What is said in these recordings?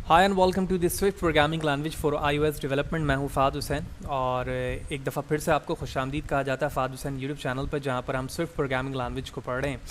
Hi and welcome to this Swift programming language for iOS development. मैं हूं फ़ाद हुसैन और एक दफ़ा फिर से आपको खुशामदीद कहा जाता है फ़ाद हुसैन यूट्यूब चैनल पर, जहां पर हम स्विफ्ट प्रोग्रामिंग लैंग्वेज को पढ़ रहे हैं।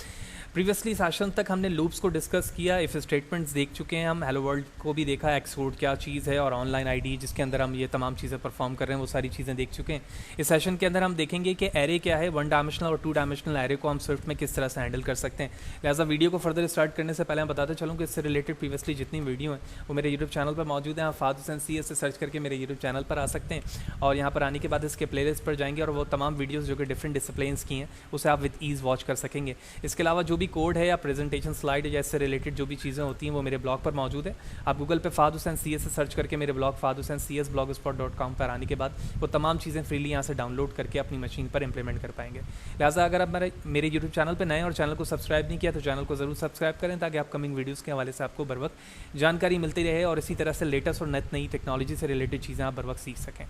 प्रीवियसली सेशन तक हमने लूप्स को डिस्कस किया, इफ़ स्टेटमेंट्स देख चुके हैं, हम हेलो वर्ल्ड को भी देखा, एक्सपोर्ट क्या चीज़ है और ऑनलाइन आईडी जिसके अंदर हम ये तमाम चीज़ें परफॉर्म कर रहे हैं वो सारी चीज़ें देख चुके हैं। इस सेशन के अंदर हम देखेंगे कि एरे क्या है, वन डायमेंशनल और टू डायमेंशनल एरे को हम स्विफ्ट में किस तरह से हैंडल कर सकते हैं। लिहाजा वीडियो को फर्दर स्टार्ट करने से पहले मैं बताते चलूँ कि इससे रिलेटेड प्रीवियसली जितनी वीडियो हैं वो मेरे यूट्यूब चैनल पर मौजूद हैं। आप फ़ाद हुसैन CS से सर्च करके मेरे यूट्यूब चैनल पर आ सकते हैं और यहाँ पर आने के बाद इसके प्लेलिस्ट पर जाएंगे और वो तमाम वीडियोस जो कि डिफरेंट डिसिप्लिन्स की हैं उसे आप विद ईज़ वॉच कर सकेंगे। इसके अलावा जो भी कोड है या प्रेजेंटेशन स्लाइड या इससे रिलेटेड जो भी चीज़ें होती हैं वो मेरे ब्लॉग पर मौजूद है। आप गूगल पे फ़ाद हुसैन CS से सर्च करके मेरे ब्लॉग फ़ाद हुसैन CS blogspot.com पर आने के बाद वो तमाम चीज़ें फ्रीली यहाँ से डाउनलोड करके अपनी मशीन पर इंप्लीमेंट कर पाएंगे। लिहाजा अगर आप मेरे यूट्यूब चैनल पर नए और चैनल को सब्सक्राइब नहीं किया तो चैनल को ज़रूर सब्सक्राइब करें ताकि अपकमिंग वीडियोज़ के हवाले से आपको बर वक्त जानकारी मिलती रहे और इसी तरह से लेटेस्ट और नई टेक्नोलॉजी से रिलेटेड चीज़ें आप बर वक्त सीख सकें।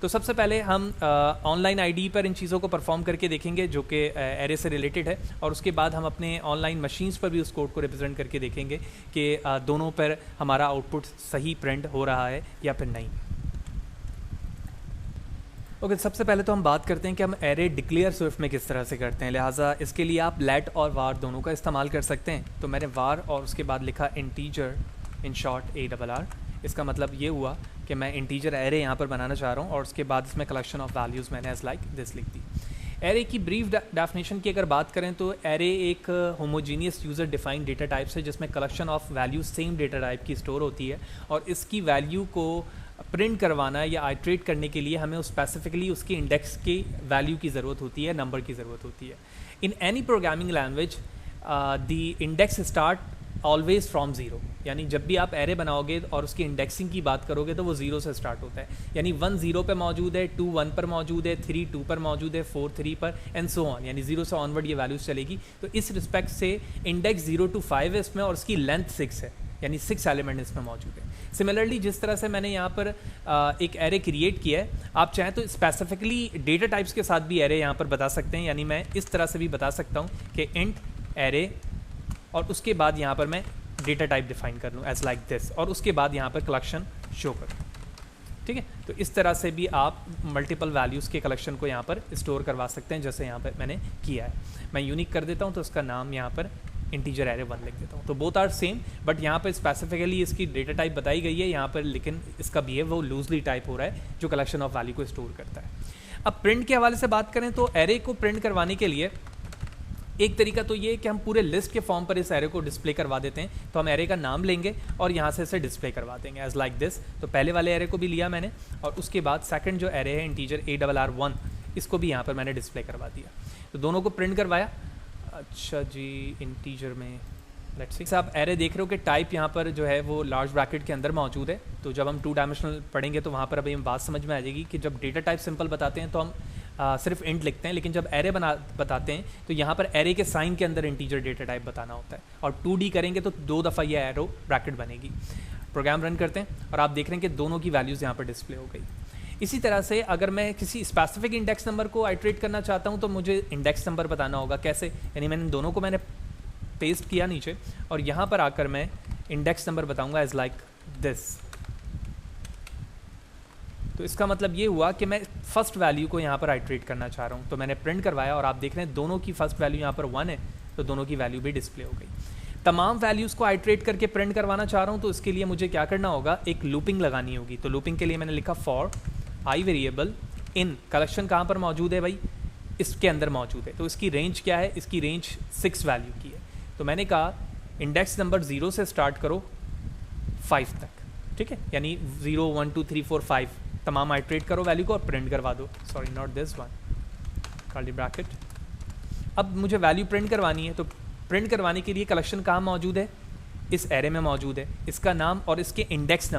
तो सबसे पहले हम ऑनलाइन आईडी पर इन चीज़ों को परफॉर्म करके देखेंगे जो कि एरे से रिलेटेड है, और उसके बाद हम अपने ऑनलाइन मशीन्स पर भी उस कोड को रिप्रेजेंट करके देखेंगे कि दोनों पर हमारा आउटपुट सही प्रिंट हो रहा है या फिर नहीं। ओके, सबसे पहले तो हम बात करते हैं कि हम एरे डिक्लेयर स्विफ्ट में किस तरह से करते हैं। लिहाजा इसके लिए आप लेट और वार दोनों का इस्तेमाल कर सकते हैं। तो मैंने वार और उसके बाद लिखा इंटीजर, इन शॉर्ट ARR। इसका मतलब ये हुआ कि मैं इंटीजर एरे यहाँ पर बनाना चाह रहा हूँ और उसके बाद इसमें कलेक्शन ऑफ वैल्यूज़ मैंने एज लाइक दिस लिख दी। एरे की ब्रीफ डेफिनेशन की अगर बात करें तो एरे एक homogeneous user defined data types है जिसमें collection of values same data type की स्टोर होती है और इसकी वैल्यू को प्रिंट करवाना या आइट्रेट करने के लिए हमें उस स्पेसिफिकली उसके इंडेक्स की वैल्यू की ज़रूरत होती है, नंबर की ज़रूरत होती है। In any programming language the index start always from zero, यानी जब भी आप एरे बनाओगे और उसकी इंडेक्सिंग की बात करोगे तो वो ज़ीरो से स्टार्ट होता है। यानी 1 0 पे मौजूद है, 2 1 पर मौजूद है, 3 2 पर मौजूद है, 4 3 पर एंड सो ऑन, यानी 0 से ऑनवर्ड ये वैल्यूज़ चलेगी। तो इस रिस्पेक्ट से इंडेक्स 0 to 5 है इसमें और उसकी लेंथ 6 है, यानी 6 एलिमेंट इसमें मौजूद है। सिमिलरली जिस तरह से मैंने यहाँ पर एक एरे क्रिएट किया है, आप चाहें तो स्पेसिफिकली डेटा टाइप्स के साथ भी एरे यहाँ पर बता सकते हैं। यानी मैं इस तरह से भी बता सकता हूँ कि इंट एरे और उसके बाद यहाँ पर मैं डेटा टाइप डिफाइन कर लूँ एज लाइक दिस और उसके बाद यहाँ पर कलेक्शन शो कर, ठीक है। तो इस तरह से भी आप मल्टीपल वैल्यूज़ के कलेक्शन को यहाँ पर स्टोर करवा सकते हैं जैसे यहाँ पर मैंने किया है। मैं यूनिक कर देता हूँ तो उसका नाम यहाँ पर इंटीजर एरे 1 लिख देता हूँ। तो बोथ आर सेम, बट यहाँ पर स्पेसिफिकली इसकी डेटा टाइप बताई गई है यहाँ पर, लेकिन इसका बिहेव वो लूजली टाइप हो रहा है जो कलेक्शन ऑफ वैल्यू को स्टोर करता है। अब प्रिंट के हवाले से बात करें तो एरे को प्रिंट करवाने के लिए एक तरीका तो ये है कि हम पूरे लिस्ट के फॉर्म पर इस एरे को डिस्प्ले करवा देते हैं। तो हम एरे का नाम लेंगे और यहाँ से इसे डिस्प्ले करवा देंगे एज लाइक दिस। तो पहले वाले एरे को भी लिया मैंने और उसके बाद सेकंड जो एरे है इंटीजर ARR1, इसको भी यहाँ पर मैंने डिस्प्ले करवा दिया। तो दोनों को प्रिंट करवाया। अच्छा जी, इंटीजर में लेट्स सी आप एरे देख रहे हो कि टाइप यहाँ पर जो है वो लार्ज ब्रैकेट के अंदर मौजूद है। तो जब हम 2 डायमेंशनल पढ़ेंगे तो वहाँ पर अभी हम बात समझ में आ जाएगी कि जब डेटा टाइप सिंपल बताते हैं तो हम सिर्फ इंट लिखते हैं, लेकिन जब एरे बताते हैं तो यहाँ पर एरे के साइन के अंदर इंटीजर डेटा टाइप बताना होता है और 2D करेंगे तो 2 दफ़ा ये एरो ब्रैकेट बनेगी। प्रोग्राम रन करते हैं और आप देख रहे हैं कि दोनों की वैल्यूज़ यहाँ पर डिस्प्ले हो गई। इसी तरह से अगर मैं किसी स्पेसिफिक इंडेक्स नंबर को आइट्रेट करना चाहता हूँ तो मुझे इंडेक्स नंबर बताना होगा। कैसे? यानी मैंने दोनों को मैंने पेस्ट किया नीचे और यहाँ पर आकर मैं इंडेक्स नंबर बताऊँगा एज लाइक दिस। तो इसका मतलब ये हुआ कि मैं फर्स्ट वैल्यू को यहाँ पर आइट्रेट करना चाह रहा हूँ। तो मैंने प्रिंट करवाया और आप देख रहे हैं दोनों की फर्स्ट वैल्यू यहाँ पर 1 है, तो दोनों की वैल्यू भी डिस्प्ले हो गई। तमाम वैल्यूज़ को आइट्रेट करके प्रिंट करवाना चाह रहा हूँ तो इसके लिए मुझे क्या करना होगा, एक लूपिंग लगानी होगी। तो लूपिंग के लिए मैंने लिखा for I variable in, collection कहाँ पर मौजूद है भाई, इसके अंदर मौजूद है। तो इसकी रेंज क्या है, इसकी रेंज 6 वैल्यू की है। तो मैंने कहा इंडेक्स नंबर 0 से स्टार्ट करो 5 तक, ठीक है। यानी 0 1 2 3 4 5 तमाम आइट्रेट करो वैल्यू को और प्रिंट करवा दो। Sorry not this one, curly bracket. अब मुझे वैल्यू प्रिंट करवानी है तो प्रिंट करवाने के लिए कलेक्शन कहाँ मौजूद है, इस एरे में मौजूद है। इसका नाम और इसके इंडेक्स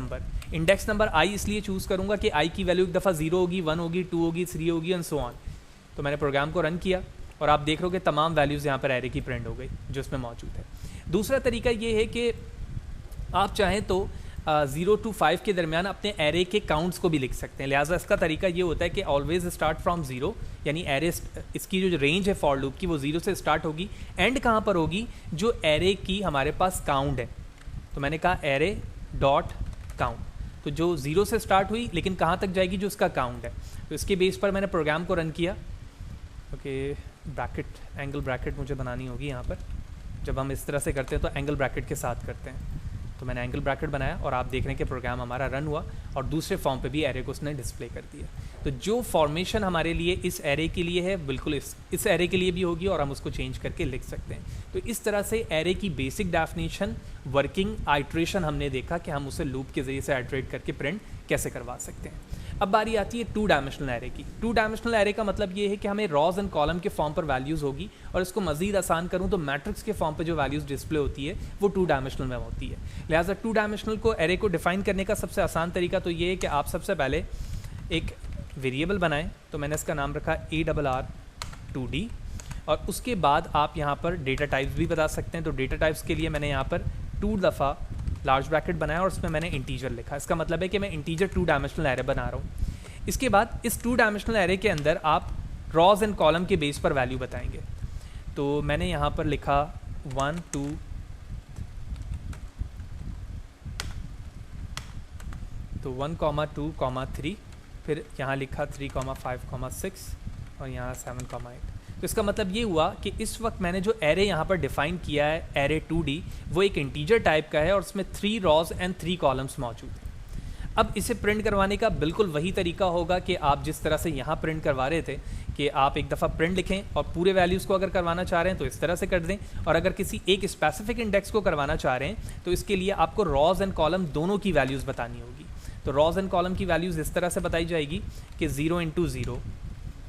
नंबर आई इसलिए चूज़ करूँगा कि आई की वैल्यू एक दफ़ा 0 होगी, 1 होगी, 2 होगी, 3 होगी एंड सो ऑन। तो मैंने प्रोग्राम को रन किया और आप देख रहे हो कि तमाम वैल्यूज़ यहाँ पर एरे की प्रिंट हो गई जो इसमें मौजूद है। दूसरा तरीका ये है कि आप चाहें तो 0 to 5 के दरमियान अपने एरे के काउंट्स को भी लिख सकते हैं। लिहाजा इसका तरीका ये होता है कि ऑलवेज स्टार्ट फ्रॉम 0, यानी एरे इसकी जो रेंज है फॉर लूप की वो 0 से स्टार्ट होगी। एंड कहाँ पर होगी, जो एरे की हमारे पास काउंट है। तो मैंने कहा एरे डॉट काउंट। तो जो 0 से स्टार्ट हुई लेकिन कहाँ तक जाएगी, जो उसका काउंट है। तो इसके बेस पर मैंने प्रोग्राम को रन किया। ओके, ब्रैकेट, एंगल ब्रैकेट मुझे बनानी होगी यहाँ पर। जब हम इस तरह से करते हैं तो एंगल ब्रैकेट के साथ करते हैं। तो मैंने एंगल ब्रैकेट बनाया और आप देख रहे हैं कि प्रोग्राम हमारा रन हुआ और दूसरे फॉर्म पे भी एरे को उसने डिस्प्ले कर दिया। तो जो फॉर्मेशन हमारे लिए इस एरे के लिए है, बिल्कुल इस एरे के लिए भी होगी और हम उसको चेंज करके लिख सकते हैं। तो इस तरह से एरे की बेसिक डेफिनेशन, वर्किंग, आइट्रेशन हमने देखा कि हम उसे लूप के ज़रिए से आइट्रेट करके प्रिंट कैसे करवा सकते हैं। अब बारी आती है 2 डायमेंशनल एरे की। 2 डायमेंशनल एरे का मतलब ये है कि हमें रॉज एंड कॉलम के फॉर्म पर वैल्यूज़ होगी, और इसको मज़ीद आसान करूँ तो मैट्रिक्स के फॉर्म पर जो वैल्यूज़ डिस्प्ले होती है वो 2 डायमेंशनल में होती है। लिहाजा 2 डायमेंशनल को एरे को डिफाइन करने का सबसे आसान तरीका तो ये है कि आप सबसे पहले एक वेरिएबल बनाएं। तो मैंने इसका नाम रखा ARR2D, और उसके बाद आप यहाँ पर डेटा टाइप्स भी बता सकते हैं। तो डेटा टाइप्स के लिए मैंने यहाँ पर 2 दफ़ा लार्ज ब्रैकेट बनाया और उसमें मैंने इंटीजर लिखा। इसका मतलब है कि मैं इंटीजर 2 डायमेंशनल एरे बना रहा हूँ। इसके बाद इस 2 डायमेंशनल एरे के अंदर आप रॉज एंड कॉलम के बेस पर वैल्यू बताएंगे। तो मैंने यहाँ पर लिखा 1 2 तो 1, 2, 3, फिर यहाँ लिखा 3, 5, 6 और यहाँ 7, 8। तो इसका मतलब ये हुआ कि इस वक्त मैंने जो एरे यहाँ पर डिफाइन किया है, एरे 2D, वो एक इंटीजर टाइप का है और उसमें 3 रॉज एंड 3 कॉलम्स मौजूद हैं। अब इसे प्रिंट करवाने का बिल्कुल वही तरीका होगा कि आप जिस तरह से यहाँ प्रिंट करवा रहे थे कि आप एक दफ़ा प्रिंट लिखें और पूरे वैल्यूज़ को अगर करवाना चाह रहे हैं तो इस तरह से कर दें, और अगर किसी एक स्पेसिफिक इंडेक्स को करवाना चाह रहे हैं तो इसके लिए आपको रॉज एंड कॉलम दोनों की वैल्यूज़ बतानी होगी। तो रॉज एंड कॉलम की वैल्यूज़ इस तरह से बताई जाएगी कि 0 × 0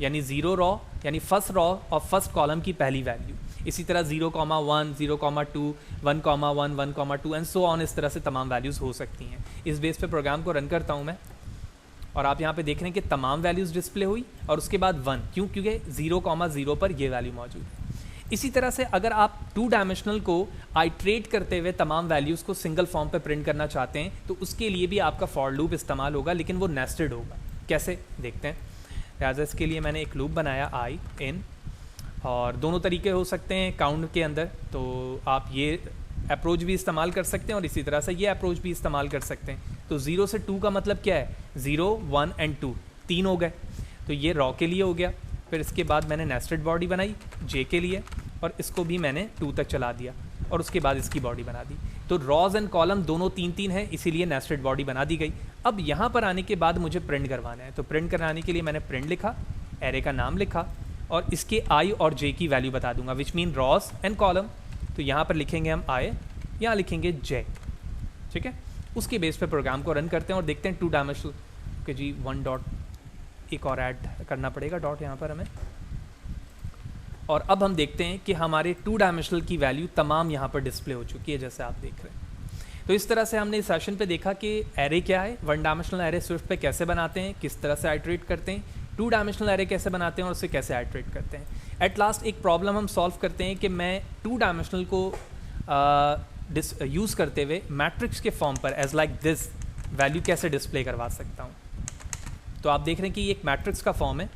यानी 0 रॉ यानी फर्स्ट रॉ और फर्स्ट कॉलम की पहली वैल्यू। इसी तरह 0,1, 0,2, 1,1, 1,2 एंड सो ऑन, इस तरह से तमाम वैल्यूज़ हो सकती हैं। इस बेस पे प्रोग्राम को रन करता हूँ मैं, और आप यहाँ पे देख रहे हैं कि तमाम वैल्यूज़ डिस्प्ले हुई और उसके बाद 1, क्योंकि 0,0 पर ये वैल्यू मौजूद है। इसी तरह से अगर आप 2 डायमेंशनल को आइट्रेट करते हुए तमाम वैल्यूज़ को सिंगल फॉर्म पे प्रिंट करना चाहते हैं तो उसके लिए भी आपका फॉर लूप इस्तेमाल होगा, लेकिन वो नेस्टेड होगा। कैसे, देखते हैं। लिहाजा इसके लिए मैंने एक लूप बनाया i in, और दोनों तरीके हो सकते हैं काउंट के अंदर। तो आप ये अप्रोच भी इस्तेमाल कर सकते हैं और इसी तरह से ये अप्रोच भी इस्तेमाल कर सकते हैं। तो 0 से 2 का मतलब क्या है, 0, 1 एंड 2, 3 हो गए। तो ये रॉ के लिए हो गया। फिर इसके बाद मैंने नेस्टेड बॉडी बनाई जे के लिए, और इसको भी मैंने 2 तक चला दिया, और उसके बाद इसकी बॉडी बना दी। तो रॉज एंड कॉलम दोनों 3-3 है, इसीलिए नेस्टेड बॉडी बना दी गई। अब यहाँ पर आने के बाद मुझे प्रिंट करवाना है। तो प्रिंट कराने के लिए मैंने प्रिंट लिखा, एरे का नाम लिखा, और इसके i और j की वैल्यू बता दूंगा, which mean rows and column. तो यहाँ पर लिखेंगे हम i, यहाँ लिखेंगे j, ठीक है। उसके बेस पे प्रोग्राम को रन करते हैं और देखते हैं 2 डायमेंशनल के जी 1 डॉट एक और ऐड करना पड़ेगा डॉट यहाँ पर हमें। और अब हम देखते हैं कि हमारे 2 डायमेंशनल की वैल्यू तमाम यहाँ पर डिस्प्ले हो चुकी है, जैसे आप देख रहे हैं। तो इस तरह से हमने इस सेशन पे देखा कि एरे क्या है, 1 डायमेंशनल एरे स्विफ्ट पे कैसे बनाते हैं, किस तरह से आइट्रेट करते हैं, 2 डायमेंशनल एरे कैसे बनाते हैं और उसे कैसे आइट्रेट करते हैं। एट लास्ट एक प्रॉब्लम हम सॉल्व करते हैं कि मैं 2 डायमेंशनल को यूज़ करते हुए मैट्रिक्स के फॉर्म पर एज लाइक दिस वैल्यू कैसे डिस्प्ले करवा सकता हूँ। तो आप देख रहे हैं कि ये एक मैट्रिक्स का फॉर्म है,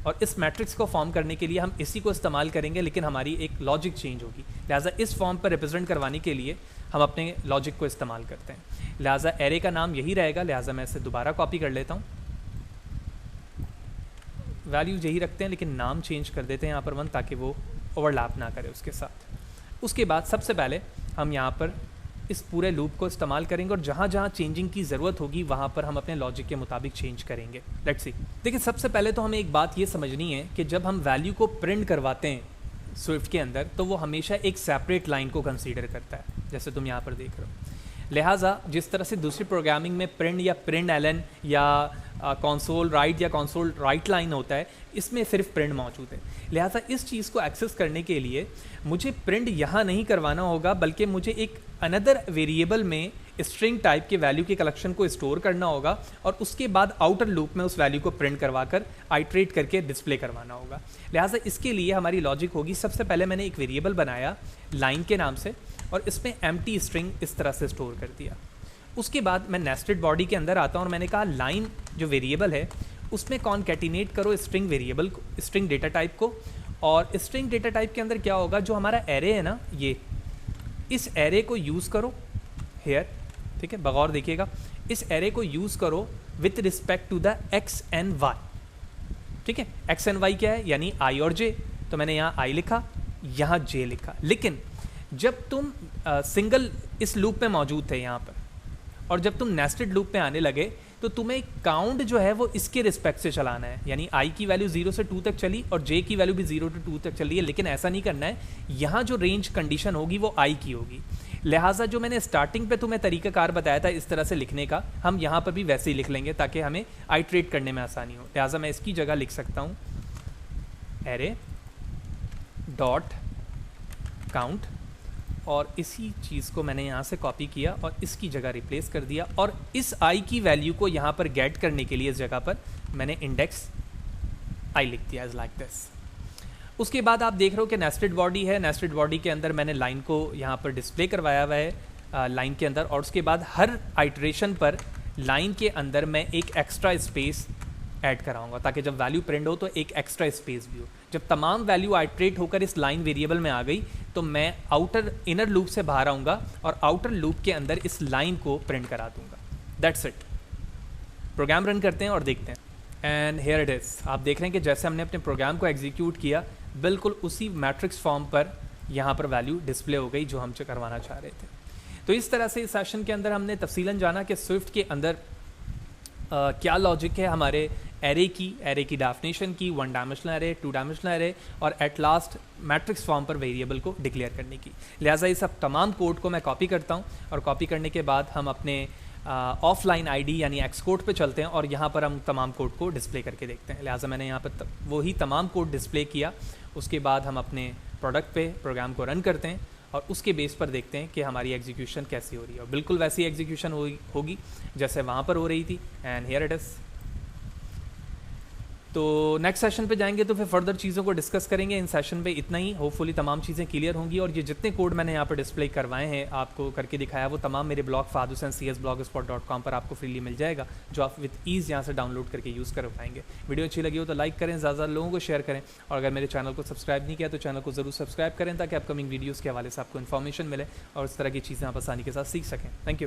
और इस मैट्रिक्स को फॉर्म करने के लिए हम इसी को इस्तेमाल करेंगे, लेकिन हमारी एक लॉजिक चेंज होगी। लिहाजा इस फॉर्म पर रिप्रेजेंट करवाने के लिए हम अपने लॉजिक को इस्तेमाल करते हैं। लिहाजा एरे का नाम यही रहेगा, लिहाजा मैं इसे दोबारा कॉपी कर लेता हूँ। वैल्यू यही रखते हैं लेकिन नाम चेंज कर देते हैं यहाँ पर 1, ताकि वो ओवरलैप ना करे उसके साथ। उसके बाद सबसे पहले हम यहाँ पर इस पूरे लूप को इस्तेमाल करेंगे, और जहाँ जहाँ चेंजिंग की ज़रूरत होगी वहाँ पर हम अपने लॉजिक के मुताबिक चेंज करेंगे। Let's see. देखिए, सबसे पहले तो हमें एक बात ये समझनी है कि जब हम वैल्यू को प्रिंट करवाते हैं स्विफ्ट के अंदर, तो वो हमेशा एक सेपरेट लाइन को कंसीडर करता है, जैसे तुम यहाँ पर देख रहे हो। लिहाजा जिस तरह से दूसरी प्रोग्रामिंग में प्रिंट या प्रिंट एलन या कंसोल राइट या कंसोल राइट लाइन होता है, इसमें सिर्फ प्रिंट मौजूद है। लिहाजा इस चीज़ को एक्सेस करने के लिए मुझे प्रिंट यहाँ नहीं करवाना होगा, बल्कि मुझे एक अनदर वेरिएबल में स्ट्रिंग टाइप के वैल्यू के कलेक्शन को स्टोर करना होगा, और उसके बाद आउटर लूप में उस वैल्यू को प्रिंट करवाकर आइट्रेट करके डिस्प्ले करवाना होगा। लिहाजा इसके लिए हमारी लॉजिक होगी, सबसे पहले मैंने एक वेरिएबल बनाया लाइन के नाम से, और इसमें एम्प्टी स्ट्रिंग इस तरह से स्टोर कर दिया। उसके बाद मैं नेस्टेड बॉडी के अंदर आता हूँ और मैंने कहा लाइन जो वेरिएबल है उसमें कॉन्कैटिनेट करो स्ट्रिंग वेरिएबल को, स्ट्रिंग डेटा टाइप को। और स्ट्रिंग डेटा टाइप के अंदर क्या होगा, जो हमारा एरे है ना, ये इस एरे को यूज़ करो हेयर, ठीक है, बगौर देखिएगा, इस एरे को यूज़ करो with respect to the X and Y. ठीक है, एक्स एंड वाई क्या है, यानी आई और जे, तो मैंने यहाँ आई लिखा, यहाँ जे लिखा। लेकिन जब तुम सिंगल इस लूप में मौजूद थे यहाँ पर, और जब तुम नेस्टेड लूप में आने लगे, तो तुम्हें काउंट जो है वो इसके रिस्पेक्ट से चलाना है, यानी आई की वैल्यू 0 से 2 तक चली और जे की वैल्यू भी 0 से 2 तक चल रही है। लेकिन ऐसा नहीं करना है, यहाँ जो रेंज कंडीशन होगी वो आई की होगी। लिहाजा जो मैंने स्टार्टिंग पे तुम्हें तरीकाकार बताया था इस तरह से लिखने का, हम यहाँ पर भी वैसे ही लिख लेंगे ताकि हमें आइट्रेट करने में आसानी हो। लिहाजा मैं इसकी जगह लिख सकता हूँ एरे डॉट काउंट, और इसी चीज़ को मैंने यहाँ से कॉपी किया और इसकी जगह रिप्लेस कर दिया, और इस आई की वैल्यू को यहाँ पर गेट करने के लिए इस जगह पर मैंने इंडेक्स आई लिख दिया एज लाइक दिस। उसके बाद आप देख रहे हो कि नेस्टेड बॉडी है, नेस्टेड बॉडी के अंदर मैंने लाइन को यहाँ पर डिस्प्ले करवाया हुआ है लाइन के अंदर, और उसके बाद हर आइट्रेशन पर लाइन के अंदर मैं एक एक्स्ट्रा स्पेस ऐड कराऊंगा ताकि जब वैल्यू प्रिंट हो तो एक एक्स्ट्रा स्पेस भी हो। जब तमाम वैल्यू आइट्रेट होकर इस लाइन वेरिएबल में आ गई तो मैं आउटर इनर लूप से बाहर आऊँगा और आउटर लूप के अंदर इस लाइन को प्रिंट करा दूंगा। That's it. प्रोग्राम रन करते हैं और देखते हैं, एंड हेयर इट इज़। आप देख रहे हैं कि जैसे हमने अपने प्रोग्राम को एग्जीक्यूट किया, बिल्कुल उसी मैट्रिक्स फॉर्म पर यहाँ पर वैल्यू डिस्प्ले हो गई जो हम करवाना चाह रहे थे। तो इस तरह से इस सेशन के अंदर हमने तफसीलन जाना कि स्विफ्ट के अंदर क्या लॉजिक है हमारे एरे की डेफिनेशन की, 1 डायमेंशनल एरे, 2 डायमेंशनल एरे, और एट लास्ट मैट्रिक्स फॉर्म पर वेरिएबल को डिक्लेयर करने की। लिहाजा इस सब तमाम कोड को मैं कॉपी करता हूँ, और कॉपी करने के बाद हम अपने ऑफलाइन आईडी यानी एक्सकोड पे चलते हैं और यहाँ पर हम तमाम कोड को डिस्प्ले करके देखते हैं। लिहाजा मैंने यहाँ पर वही तमाम कोड डिस्प्ले किया। उसके बाद हम अपने प्रोडक्ट पे प्रोग्राम को रन करते हैं और उसके बेस पर देखते हैं कि हमारी एग्जीक्यूशन कैसी हो रही है, और बिल्कुल वैसी एग्जीक्यूशन होगी जैसे वहाँ पर हो रही थी। And here it is. तो नेक्स्ट सेशन पे जाएंगे तो फिर फर्दर चीज़ों को डिस्कस करेंगे। इन सेशन पे इतना ही, होपफुली तमाम चीज़ें क्लियर होंगी, और ये जितने कोड मैंने यहाँ पर डिस्प्ले करवाए हैं, आपको करके दिखाया, वो तमाम मेरे ब्लॉग fahadhusaincs.blogspot.com पर आपको फ्रीली मिल जाएगा, जो आप विद ईज़ यहाँ से डाउनलोड करके यूज़ कर पाएंगे। वीडियो अच्छी लगी हो तो लाइक करें, ज़्यादा लोगों को शेयर करें, और अगर मेरे चैनल को सब्सक्राइब नहीं किया तो चैनल को ज़रूर सब्सक्राइब करें ताकि अपकमिंग वीडियोज़ के हवाले से आपको इन्फॉर्मेशन मिले और इस तरह की चीज़ें आप आसानी के साथ सीख सकें। Thank you.